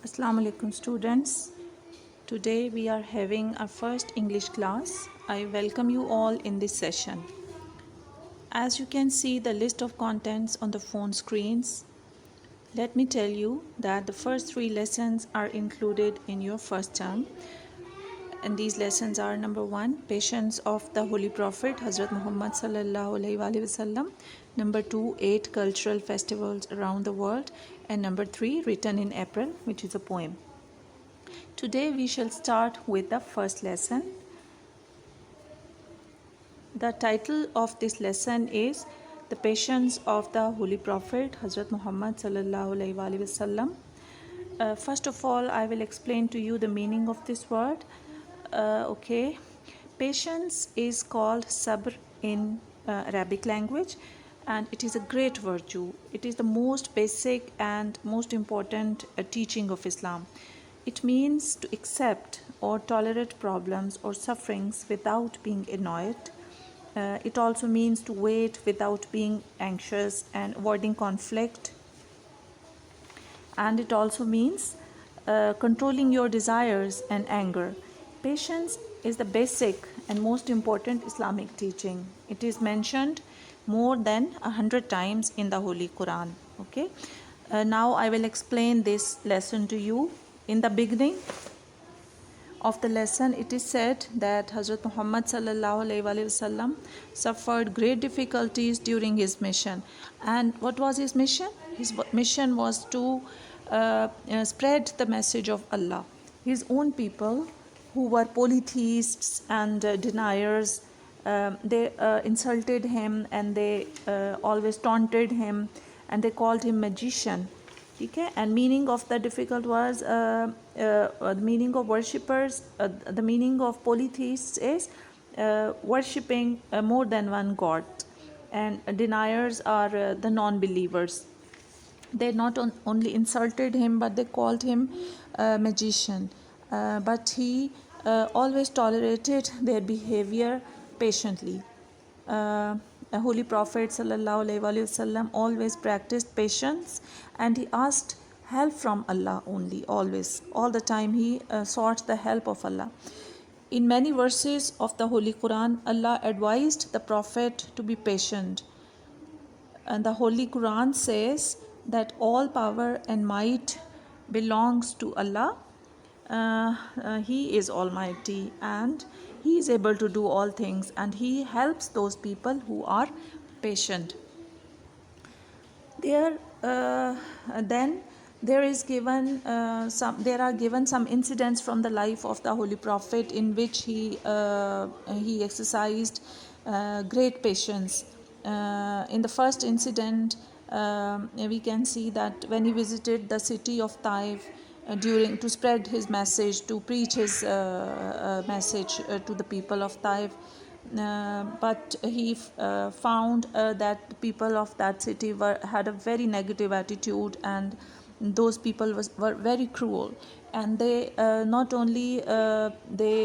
Assalamu alaikum students. Today we are having our first English class. I welcome you all in this session. As you can see the list of contents on the phone screens, let me tell you that the first 3 lessons are included in your first term. And these lessons are: number 1, Patience of the Holy Prophet Hazrat Muhammad sallallahu alaihi wasallam; number 2, 8 cultural festivals around the world; and number 3, Written in April, which is a poem. Today we shall start with the first lesson. The title of this lesson is The Patience of the Holy Prophet Hazrat Muhammad sallallahu alaihi wasallam. First of all, I will explain to you the meaning of this word. Okay, patience is called sabr in Arabic language, and it is a great virtue. It is the most basic and most important teaching of Islam. It means to accept or tolerate problems or sufferings without being annoyed. It also means to wait without being anxious and avoiding conflict. And it also means controlling your desires and anger. Patience is the basic and most important Islamic teaching. It is mentioned more than 100 times in the Holy Quran. Okay. Now I will explain this lesson to you. In the beginning of the lesson, it is said that Hazrat Muhammad sallallahu alaihi wasallam suffered great difficulties during his mission. And what was his mission? His mission was to spread the message of Allah. His own people, who were polytheists and deniers, they insulted him, and they always taunted him, and they called him magician. Okay? And meaning of the difficult was the meaning of worshippers, the meaning of polytheists is worshipping more than one god, and deniers are the non-believers. They not only insulted him, but they called him magician. But he always tolerated their behavior patiently. The Holy Prophet sallallahu alaihi wasallam always practiced patience, and he asked help from Allah only, always. All the time he sought the help of Allah. In many verses of the Holy Quran, Allah advised the Prophet to be patient. And the Holy Quran says that all power and might belongs to Allah. He is Almighty, and He is able to do all things, and He helps those people who are patient. Then there is given there are given some incidents from the life of the Holy Prophet in which he exercised great patience. In the first incident, we can see that when he visited the city of Taif to spread his message, to preach his message to the people of Taif, but he found that the people of that city had a very negative attitude, and those people were very cruel, and they not only they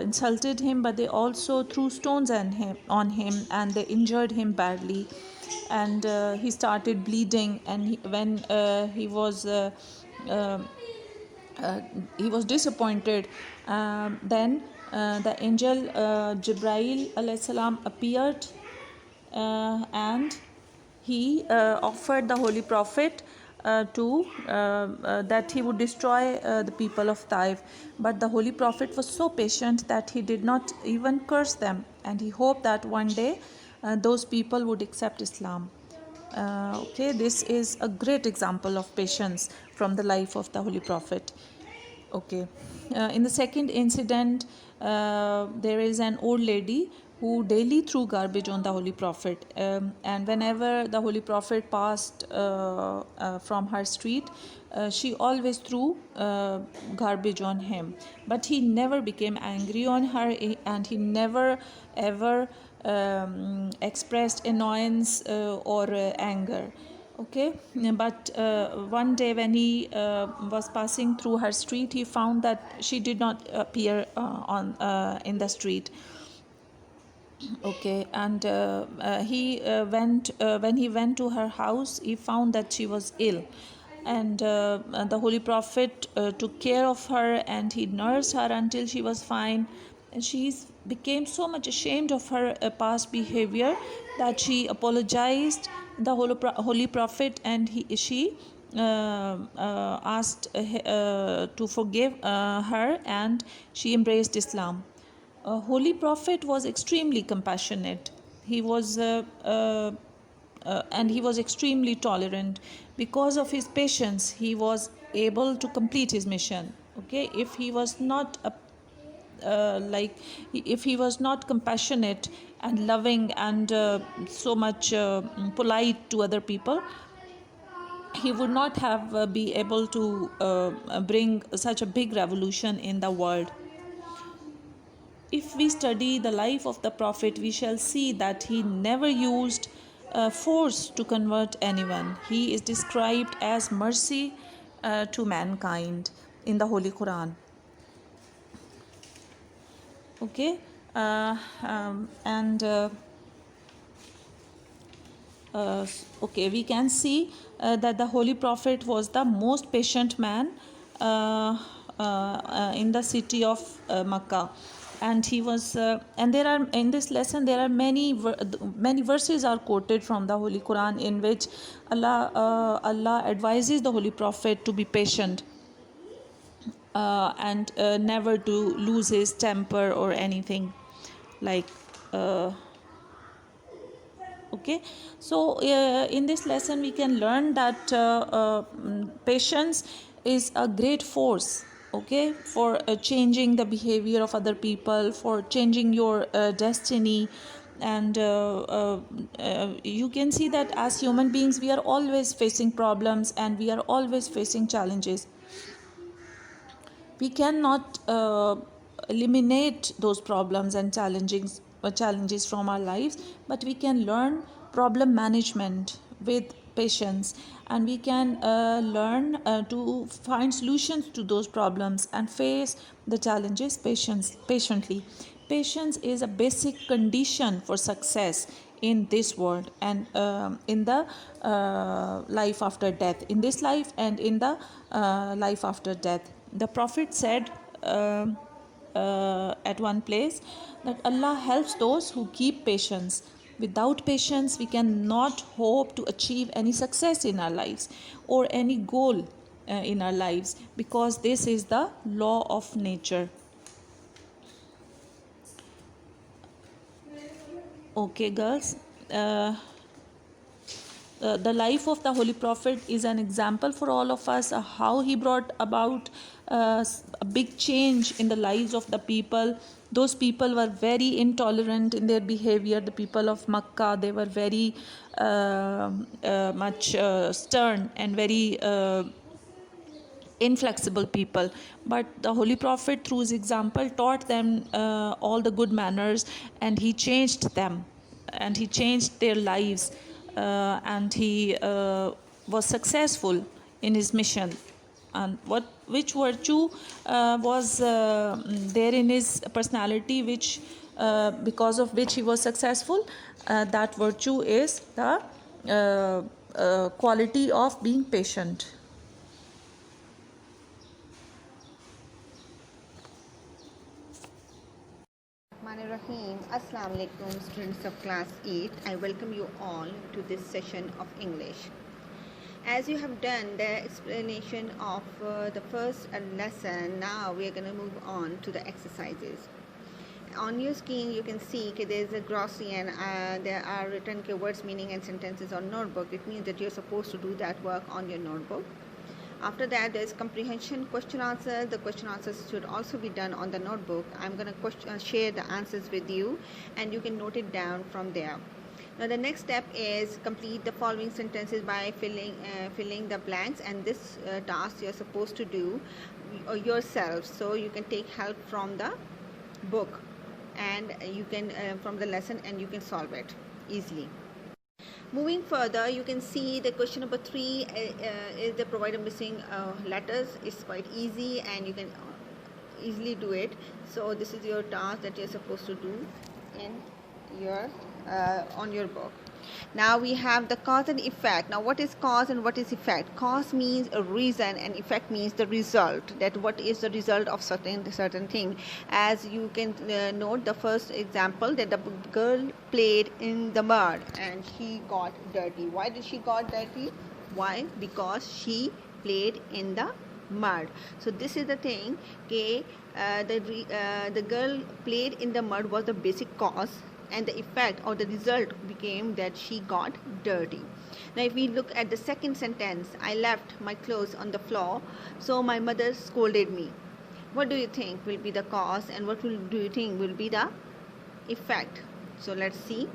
insulted him, but they also threw stones on him, and they injured him badly, and he started bleeding. And when he was disappointed. Then the angel Jibrail alayhi salam appeared, and he offered the Holy Prophet that he would destroy the people of Taif. But the Holy Prophet was so patient that he did not even curse them, and he hoped that one day those people would accept Islam. Okay, this is a great example of patience from the life of the Holy Prophet. Okay, in the second incident, there is an old lady who daily threw garbage on the Holy Prophet, and whenever the Holy Prophet passed from her street, she always threw garbage on him. But he never became angry on her, and he never ever expressed annoyance or anger. Okay, but one day when he was passing through her street, he found that she did not appear in the street. Okay, and he went when he went to her house, he found that she was ill. and the Holy Prophet took care of her, and he nursed her until she was fine. And she became so much ashamed of her past behavior that she apologized the Holy Prophet, and she asked to forgive her, and she embraced Islam. Holy Prophet was extremely compassionate. He was and he was extremely tolerant. Because of his patience, he was able to complete his mission. Okay, if he was not a if he was not compassionate and loving and so much polite to other people, he would not have be able to bring such a big revolution in the world. If we study the life of the Prophet, we shall see that he never used force to convert anyone. He is described as mercy to mankind in the Holy Quran. Okay, and okay, we can see that the Holy Prophet was the most patient man in the city of Makkah. And he was and there are in this lesson there are many verses are quoted from the Holy Quran in which Allah advises the Holy Prophet to be patient and never to lose his temper or anything like okay. So in this lesson we can learn that patience is a great force, okay, for changing the behavior of other people, for changing your destiny. And you can see that as human beings we are always facing problems and we are always facing challenges. We cannot eliminate those problems and challenges from our lives, but we can learn problem management with patience, and we can learn to find solutions to those problems and face the challenges patiently. Patience is a basic condition for success in this world and in the life after death, in this life and in the life after death. The Prophet said at one place that Allah helps those who keep patience. Without patience, we cannot hope to achieve any success in our lives or any goal in our lives, because this is the law of nature. Okay, girls. The life of the Holy Prophet is an example for all of us how he brought about a big change in the lives of the people. Those people were very intolerant in their behavior. The people of Makkah, they were very much stern and very inflexible people, but the Holy Prophet through his example taught them all the good manners, and he changed them and he changed their lives, and he was successful in his mission. And which virtue was there in his personality, which because of which he was successful? That virtue is the quality of being patient. Rahim. Assalamu alaikum, students of class 8. I welcome you all to this session of English. As you have done the explanation of the first lesson, now we are going to move on to the exercises. On your screen you can see that there is a glossary and there are written words, meaning and sentences on notebook. It means that you're supposed to do that work on your notebook. After that, there is comprehension, question answer. The question answers should also be done on the notebook. I'm going to share the answers with you, and you can note it down from there. Now the next step is complete the following sentences by filling the blanks, and this task you're supposed to do yourself, so you can take help from the book and you can from the lesson, and you can solve it easily. Moving further, you can see the question number 3 is the provider missing letters. It's quite easy and you can easily do it. So this is your task that you're supposed to do in your on your book. Now we have the cause and effect. Now what is cause and what is effect? Cause means a reason and effect means the result, that what is the result of certain thing. As you can note the first example, that the girl played in the mud and she got dirty. Why did she got dirty? Why? Because she played in the mud. So this is the thing, okay, the girl played in the mud was the basic cause, and the effect or the result became that she got dirty. Now if we look at the second sentence, I left my clothes on the floor, so my mother scolded me. What do you think will be the cause and what do you think will be the effect? So let's see.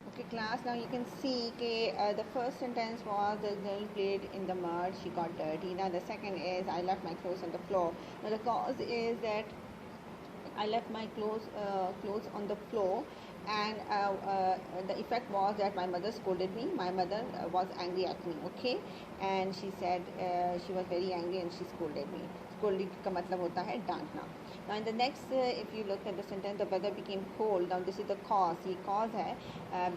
Okay class, now you can see the first sentence was the girl played in the mud, she got dirty. Now the second is I left my clothes on the floor. Now the cause is that I left my clothes on the floor, and the effect was that my mother scolded me. My mother was angry at me, okay, and she said she was very angry and she scolded me. Scolding का मतलब होता है डांटना. Now in the next, if you look at the sentence, the weather became cold. Now this is the cause. ये cause है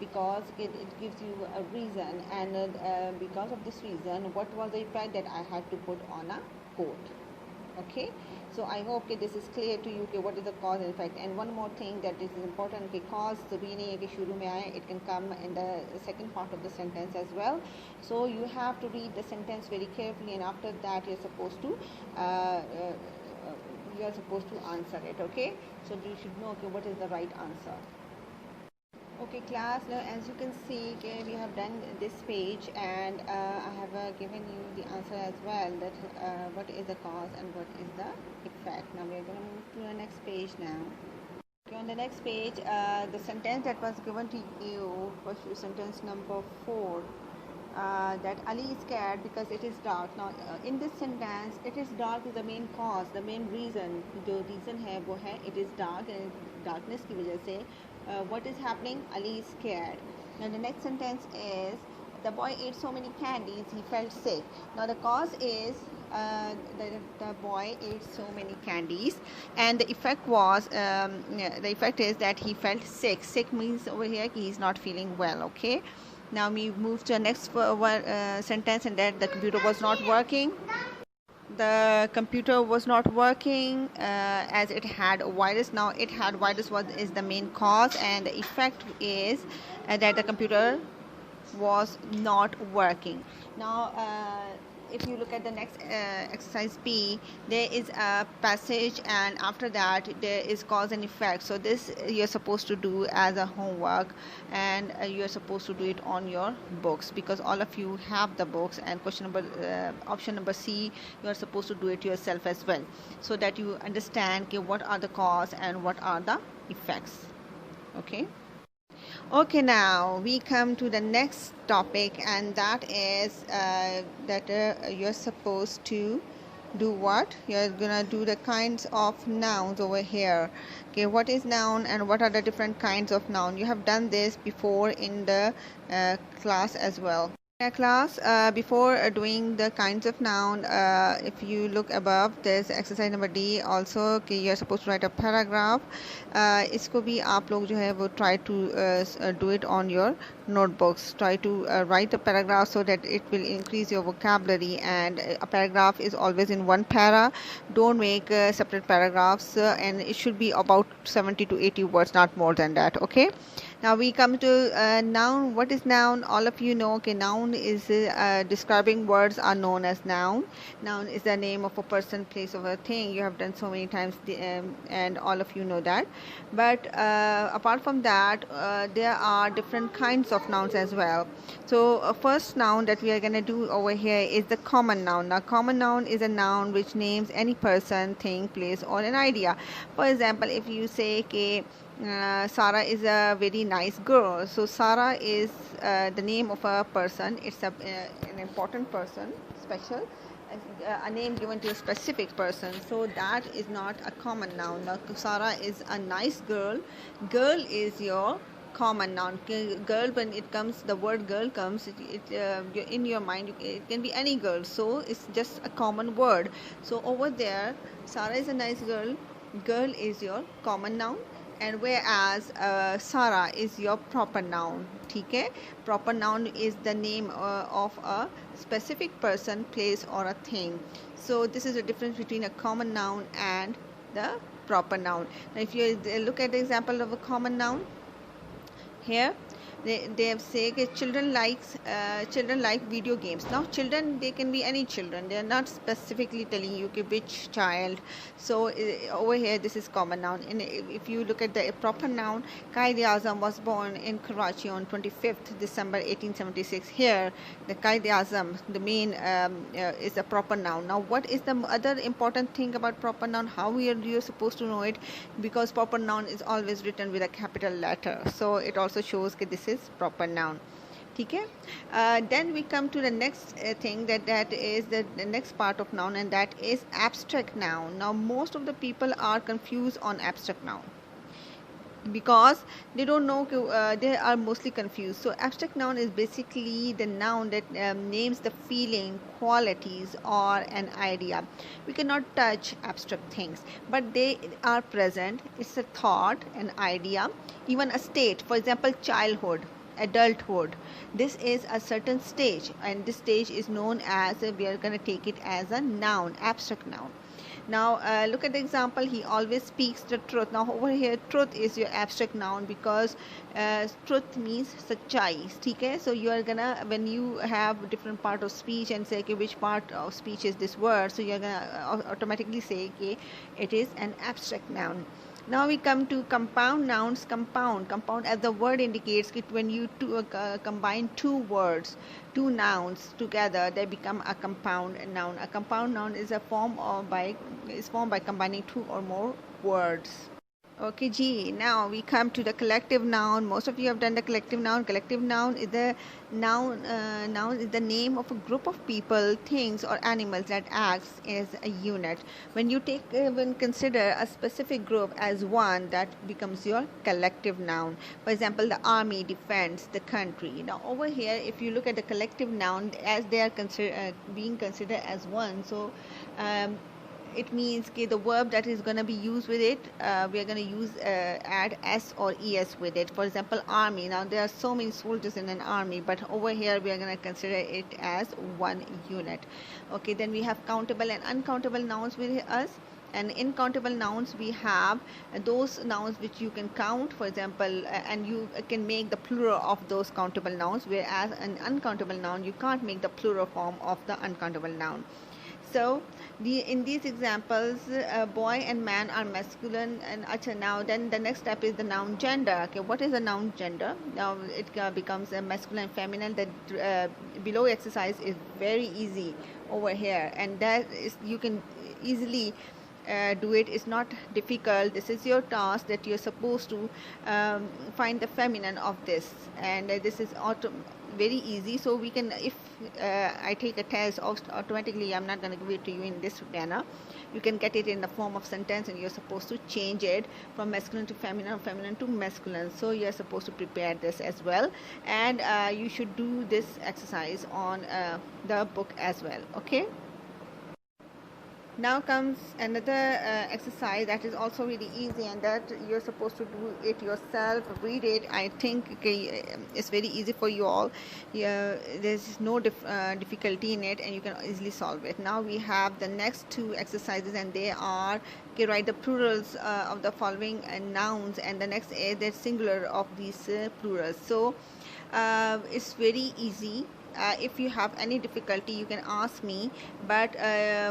because it gives you a reason, and because of this reason, what was the effect that I had to put on a coat. Okay, so I hope this is clear to you what is the cause and effect. And one more thing that is important, cause जरूरी नहीं है कि शुरू में आए, it can come in the second part of the sentence as well. So you have to read the sentence very carefully, and after that you're supposed to answer it. Okay, so you should know what is the right answer. Okay class, now as you can see we have done this page, and I have given you the answer as well, that what is the cause and what is the effect. Now we are going to move to the next page now. Okay, on the next page, the sentence that was given to you was sentence number 4, that Ali is scared because it is dark. Now in this sentence, it is dark is the main cause, the main reason. जो reason है वो है it is dark, and darkness की वजह से what is happening? Ali is scared. Now the next sentence is the boy ate so many candies he felt sick. Now the cause is the boy ate so many candies, and the effect was the effect is that he felt sick. Sick means over here he is not feeling well. Okay, now we move to the next sentence, and that the computer was not working. The computer was not working as it had a virus. Now it had virus is the main cause, and the effect is that the computer was not working. Now if you look at the next exercise B, there is a passage, and after that there is cause and effect. So this you're supposed to do as a homework, and you're supposed to do it on your books, because all of you have the books, and option number C, you are supposed to do it yourself as well, so that you understand what are the cause and what are the effects. Okay, now we come to the next topic, and that is that you're supposed to do what? You're gonna do the kinds of nouns over here. Okay, what is noun and what are the different kinds of noun? You have done this before in the class as well. Class, before doing the kinds of noun, if you look above, there's exercise number D also, कि you're supposed to write a paragraph. इसको भी आप लोग जो है वो try to do it on your notebooks. Try to write a paragraph so that it will increase your vocabulary, and a paragraph is always in one para. Don't make separate paragraphs, and it should be about 70 to 80 words, not more than that. Okay, now we come to noun. What is noun? All of you know, okay, noun is describing words are known as noun. Noun is the name of a person, place, of a thing. You have done so many times, and all of you know that. But apart from that, there are different kinds of nouns as well. So first noun that we are going to do over here is the common noun. Now common noun is a noun which names any person, thing, place, or an idea. For example, if you say Sarah is a very nice girl, so Sarah is the name of a person. It's an important person, special, a name given to a specific person, so that is not a common noun. Now Sarah is a nice girl. Girl is your common noun. Girl, when it comes, the word girl comes, in your mind, it can be any girl, so it's just a common word. So over there, Sarah is a nice girl. Girl is your common noun, and whereas Sara is your proper noun. ठीक है, proper noun is the name of a specific person, place or a thing. So this is the difference between a common noun and the proper noun. Now if you look at the example of a common noun here, they have said children like video games. Now children, they can be any children, they are not specifically telling you which child. So over here this is common noun. And if you look at the proper noun, Quaid-e-Azam was born in Karachi on 25th December 1876. Here the Quaid-e-Azam, the main is a proper noun. Now what is the other important thing about proper noun, how you're supposed to know it? Because proper noun is always written with a capital letter, so it also shows that this is proper noun. Okay. Then we come to the next thing, that is the next part of noun, and that is abstract noun. Now most of the people are confused on abstract noun because they don't know, they are mostly confused. So abstract noun is basically the noun that names the feeling, qualities or an idea. We cannot touch abstract things, but they are present. It's a thought, an idea, even a state. For example, childhood, adulthood, this is a certain stage, and this stage is known as, we are going to take it as a noun, abstract noun. Now look at the example, he always speaks the truth. Now over here truth is your abstract noun because truth means सच्चाई. ठीक है, so you are gonna, when you have different part of speech and say okay, which part of speech is this word, so you are gonna automatically say okay, it is an abstract noun. Now we come to compound nouns. Compound, as the word indicates, when you combine two words, two nouns together, they become a compound noun. A compound noun is formed by combining two or more words. Okay, G. Now we come to the collective noun. Most of you have done the collective noun. Collective noun is the noun is the name of a group of people, things, or animals that acts as a unit. When you consider a specific group as one, that becomes your collective noun. For example, the army defends the country. Now over here, if you look at the collective noun, as they are being considered as one, so it means the verb that is going to be used with it, we are going to use add s or es with it. For example, army. Now there are so many soldiers in an army, but over here we are going to consider it as one unit. Okay, then we have countable and uncountable nouns with us. And in countable nouns we have those nouns which you can count, for example, and you can make the plural of those countable nouns, whereas an uncountable noun you can't make the plural form of the uncountable noun. So in these examples, boy and man are masculine. And now then the next step is the noun gender. Okay, what is a noun gender? Now it becomes a masculine and feminine. The below exercise is very easy over here, and that is, you can easily do it. It's not difficult. This is your task, that you're supposed to find the feminine of this, and this is very easy. So we can, if I take a test, automatically I'm not going to give it to you in this manner. You can get it in the form of sentence, and you're supposed to change it from masculine to feminine or feminine to masculine. So you're supposed to prepare this as well, and you should do this exercise on the book as well. Okay. Now comes another exercise that is also really easy, and that you're supposed to do it yourself, read it. I think it's very easy for you all. There's no difficulty in it, and you can easily solve it. Now we have the next two exercises, and they are write the plurals of the following nouns, and the next is the singular of these plurals. So it's very easy. If you have any difficulty, you can ask me, but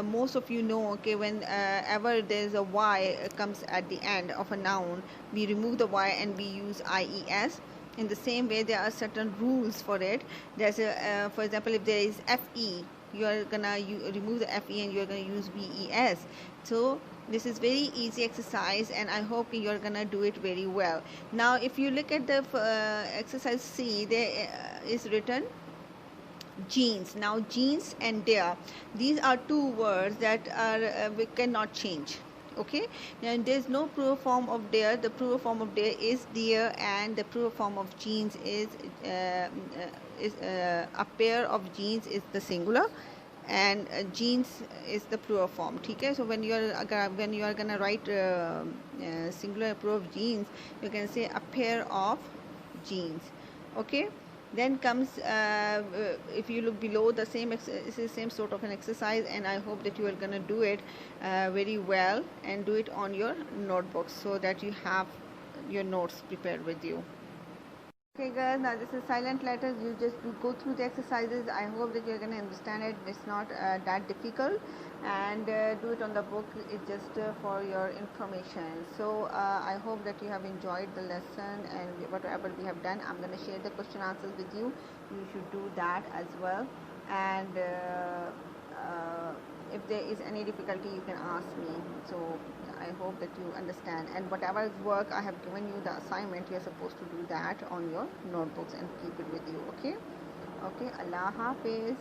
most of you know, okay, whenever there's a y comes at the end of a noun, we remove the y and we use ies. In the same way, there are certain rules for it. There's a for example, if there is fe, you are gonna remove the fe and you are gonna use ves. So this is very easy exercise, and I hope you're gonna do it very well. Now if you look at the exercise C, there is written jeans. Now jeans and deer, these are two words that are we cannot change. Okay, and there's no plural form of deer. The plural form of deer is deer, and the plural form of jeans is a pair of jeans is the singular, and genes is the plural form. Okay, so when you are gonna write singular plural of genes, you can say a pair of genes. Okay, then comes if you look below, the same it's the same sort of an exercise, and I hope that you are gonna do it very well and do it on your notebooks so that you have your notes prepared with you. Okay guys, now this is silent letters. You just go through the exercises. I hope that you're going to understand it. It's not that difficult, and do it on the book. It's just for your information. So I hope that you have enjoyed the lesson, and whatever we have done, I'm going to share the question answers with you. You should do that as well, and if there is any difficulty, you can ask me. So I hope that you understand, and whatever work I have given you, the assignment, you're supposed to do that on your notebooks and keep it with you. Okay, Allah Hafiz.